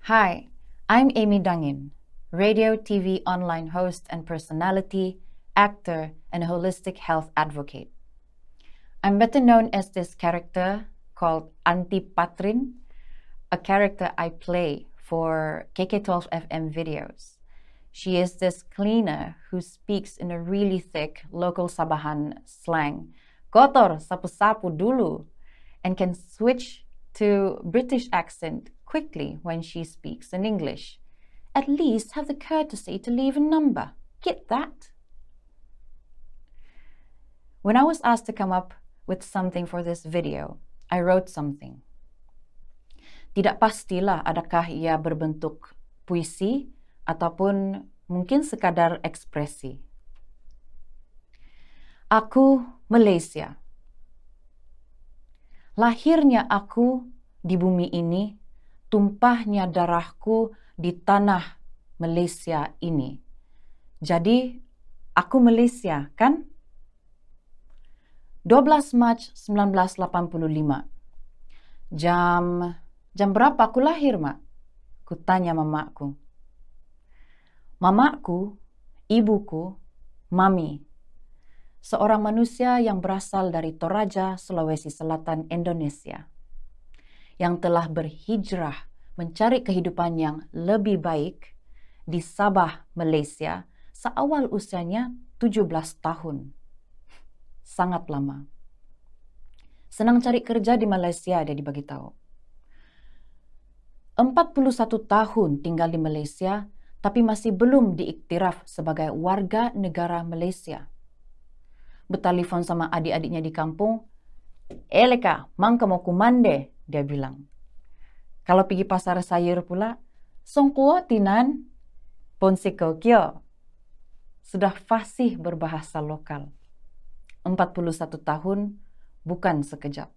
Hi, I'm Amy Dungin, radio, TV, online host and personality, actor, and holistic health advocate. I'm better known as this character called Auntie Patrin, a character I play for KK12 FM videos. She is this cleaner who speaks in a really thick local Sabahan slang, kotor sapu-sapu dulu, and can switch to British accent quickly when she speaks in English. At least have the courtesy to leave a number. Get that? When I was asked to come up with something for this video, I wrote something. Tidak pastilah adakah ia berbentuk puisi ataupun mungkin sekadar ekspresi. Aku Malaysia. Lahirnya aku di bumi ini, tumpahnya darahku di tanah Malaysia ini. Jadi, aku Malaysia, kan? 12 Mac 1985. Jam berapa aku lahir, Mak? Kutanya mamaku. Mamaku, ibuku, Mami. Seorang manusia yang berasal dari Toraja, Sulawesi Selatan, Indonesia. Yang telah berhijrah mencari kehidupan yang lebih baik di Sabah, Malaysia, seawal usianya 17 tahun. Sangat lama. Senang cari kerja di Malaysia, dia dibagi tahu. 41 tahun tinggal di Malaysia, tapi masih belum diiktiraf sebagai warga negara Malaysia. Bertelefon sama adik-adiknya di kampung, Leka, mangka mau kumande, dia bilang. Kalau pergi pasar sayur pula, songkuo tinan, ponsiko kyo. Sudah fasih berbahasa lokal. 41 tahun, bukan sekejap.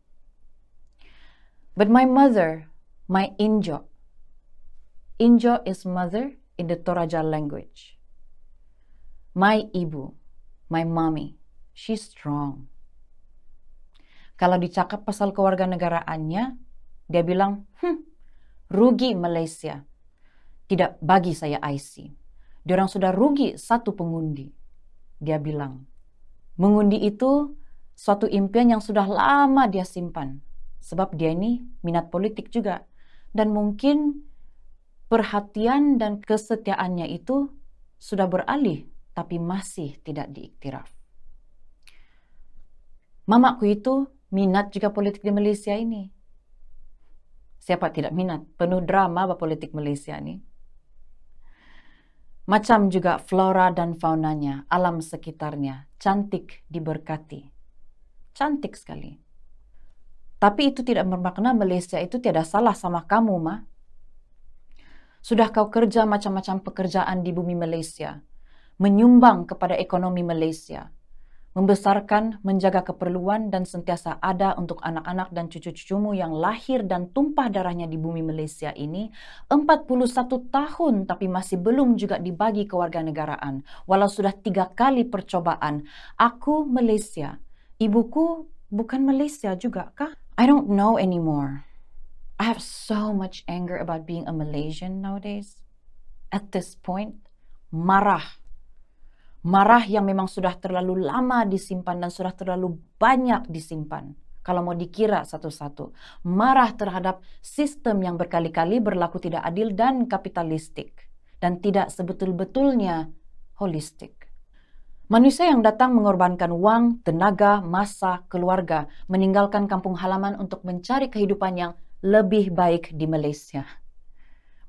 But my mother, my Injo. Injo is mother in the Toraja language. My ibu, my mommy, she's strong. Kalau dicakap pasal kewarganegaraannya, dia bilang, rugi Malaysia. Tidak bagi saya IC. Diorang sudah rugi satu pengundi. Dia bilang, mengundi itu suatu impian yang sudah lama dia simpan. Sebab dia ini minat politik juga. Dan mungkin perhatian dan kesetiaannya itu sudah beralih, tapi masih tidak diiktiraf. Mamaku itu minat juga politik di Malaysia ini. Siapa tidak minat? Penuh drama politik Malaysia ini. Macam juga flora dan faunanya, alam sekitarnya, cantik diberkati. Cantik sekali. Tapi itu tidak bermakna Malaysia itu tiada salah sama kamu, Ma. Sudah kau kerja macam-macam pekerjaan di bumi Malaysia, menyumbang kepada ekonomi Malaysia, membesarkan, menjaga keperluan dan sentiasa ada untuk anak-anak dan cucu-cucumu yang lahir dan tumpah darahnya di bumi Malaysia ini 41 tahun tapi masih belum juga dibagi kewarganegaraan. Walau sudah 3 kali percobaan. Aku Malaysia. Ibuku bukan Malaysia juga kah? I don't know anymore. I have so much anger about being a Malaysian nowadays. At this point, marah. Marah yang memang sudah terlalu lama disimpan dan sudah terlalu banyak disimpan. Kalau mau dikira satu-satu. Marah terhadap sistem yang berkali-kali berlaku tidak adil dan kapitalistik. Dan tidak sebetul-betulnya holistik. Manusia yang datang mengorbankan uang, tenaga, masa, keluarga. Meninggalkan kampung halaman untuk mencari kehidupan yang lebih baik di Malaysia.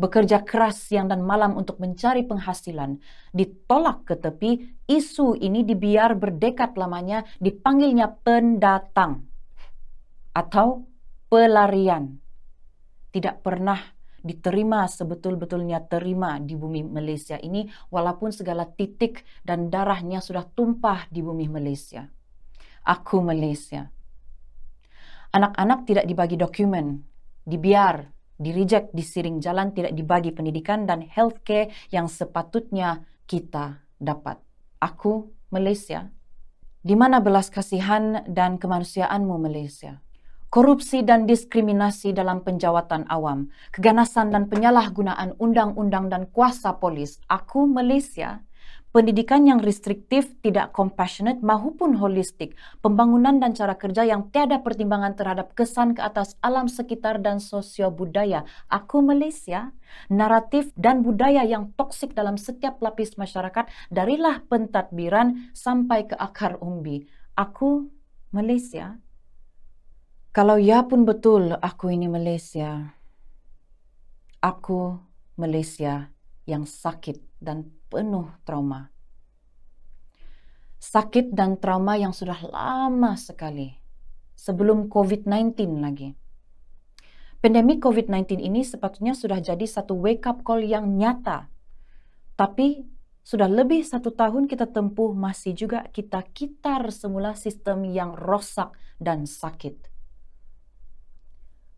Bekerja keras siang dan malam untuk mencari penghasilan, ditolak ke tepi, isu ini dibiar berdekat lamanya, dipanggilnya pendatang atau pelarian. Tidak pernah diterima sebetul-betulnya terima di bumi Malaysia ini, walaupun segala titik dan darahnya sudah tumpah di bumi Malaysia. Aku Malaysia. Anak-anak tidak dibagi dokumen, dibiar, di-reject, disiring jalan, tidak dibagi pendidikan dan healthcare yang sepatutnya kita dapat. Aku Malaysia. Di mana belas kasihan dan kemanusiaanmu Malaysia? korupsi dan diskriminasi dalam penjawatan awam, keganasan dan penyalahgunaan undang-undang dan kuasa polis. Aku Malaysia, pendidikan yang restriktif, tidak compassionate maupun holistik, pembangunan dan cara kerja yang tiada pertimbangan terhadap kesan ke atas alam sekitar dan sosio-budaya. Aku Malaysia, naratif dan budaya yang toksik dalam setiap lapis masyarakat, darilah pentadbiran sampai ke akar umbi. Aku Malaysia. Kalau ya pun betul aku ini Malaysia. Aku Malaysia yang sakit dan penuh trauma. Sakit dan trauma yang sudah lama sekali. Sebelum COVID-19 lagi. Pandemi COVID-19 ini sepatutnya sudah jadi satu wake up call yang nyata. Tapi sudah lebih 1 tahun kita tempuh, masih juga kita kitar semula sistem yang rosak dan sakit.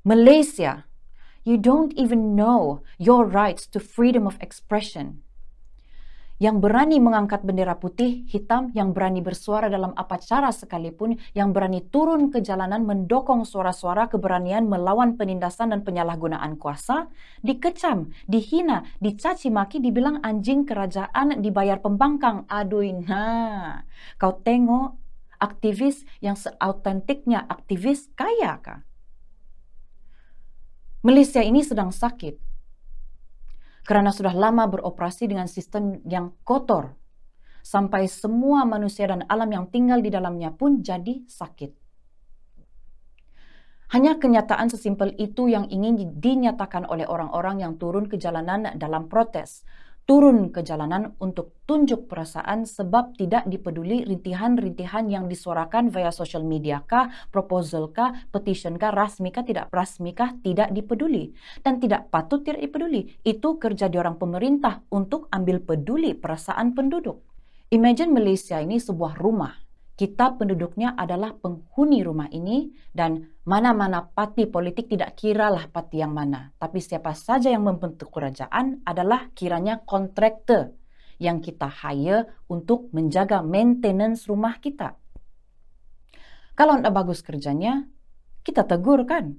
Malaysia, you don't even know your rights to freedom of expression. Yang berani mengangkat bendera putih, hitam, yang berani bersuara dalam apa cara sekalipun, yang berani turun ke jalanan mendokong suara-suara keberanian melawan penindasan dan penyalahgunaan kuasa, dikecam, dihina, dicaci maki, dibilang anjing kerajaan, dibayar pembangkang. Aduh, nah, kau tengok aktivis yang seautentiknya aktivis kaya kah? Malaysia ini sedang sakit karena sudah lama beroperasi dengan sistem yang kotor, sampai semua manusia dan alam yang tinggal di dalamnya pun jadi sakit. Hanya kenyataan sesimpel itu yang ingin dinyatakan oleh orang-orang yang turun ke jalanan dalam protes. Turun ke jalanan untuk tunjuk perasaan sebab tidak dipeduli rintihan-rintihan yang disuarakan via social media kah, proposal kah, petition kah, rasmi kah, tidak rasmi kah, tidak dipeduli. Dan tidak patut tidak dipeduli. Itu kerja diorang pemerintah untuk ambil peduli perasaan penduduk. Imagine Malaysia ini sebuah rumah. Kita penduduknya adalah penghuni rumah ini, dan mana-mana parti politik tidak kiralah parti yang mana. Tapi siapa saja yang membentuk kerajaan adalah kiranya kontraktor yang kita hire untuk menjaga maintenance rumah kita. Kalau tidak bagus kerjanya, kita tegur kan?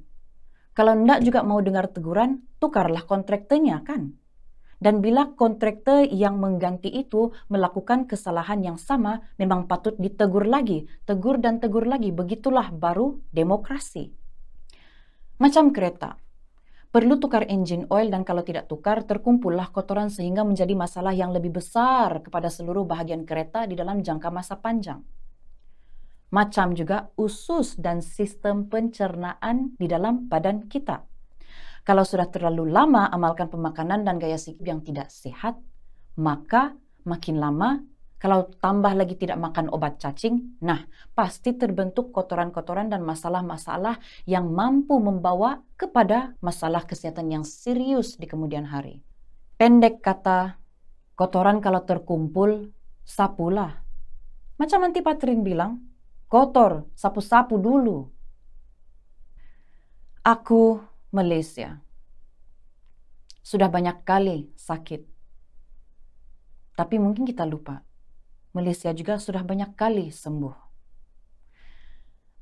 Kalau tidak juga mau dengar teguran, tukarlah kontraktornya kan? Dan bila kontraktor yang mengganti itu melakukan kesalahan yang sama, memang patut ditegur lagi. Tegur dan tegur lagi. Begitulah baru demokrasi. Macam kereta. Perlu tukar engine oil, dan kalau tidak tukar, terkumpullah kotoran sehingga menjadi masalah yang lebih besar kepada seluruh bahagian kereta di dalam jangka masa panjang. Macam juga usus dan sistem pencernaan di dalam badan kita. Kalau sudah terlalu lama amalkan pemakanan dan gaya hidup yang tidak sehat, maka makin lama, kalau tambah lagi tidak makan obat cacing, nah pasti terbentuk kotoran-kotoran dan masalah-masalah yang mampu membawa kepada masalah kesehatan yang serius di kemudian hari. Pendek kata, kotoran kalau terkumpul, sapulah. Macam Aunty Patrin bilang, kotor, sapu-sapu dulu. Aku Malaysia sudah banyak kali sakit. Tapi mungkin kita lupa, Malaysia juga sudah banyak kali sembuh.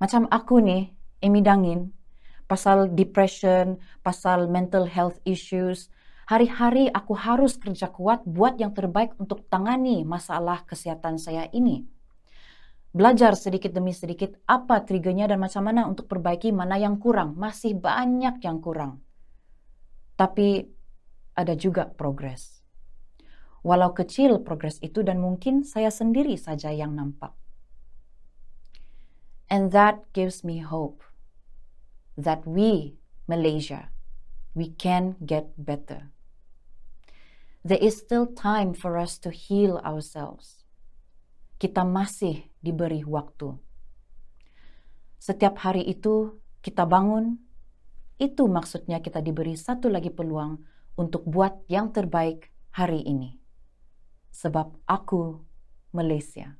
Macam aku nih, Amy Dangin, pasal depression, pasal mental health issues, hari-hari aku harus kerja kuat buat yang terbaik untuk tangani masalah kesehatan saya ini. Belajar sedikit demi sedikit apa triggernya dan macam mana untuk perbaiki mana yang kurang. Masih banyak yang kurang. Tapi ada juga progres. Walau kecil progres itu, dan mungkin saya sendiri saja yang nampak. And that gives me hope that we, Malaysia, we can get better. There is still time for us to heal ourselves. Kita masih diberi waktu. Setiap hari itu kita bangun, itu maksudnya kita diberi satu lagi peluang untuk buat yang terbaik hari ini. Sebab aku Malaysia.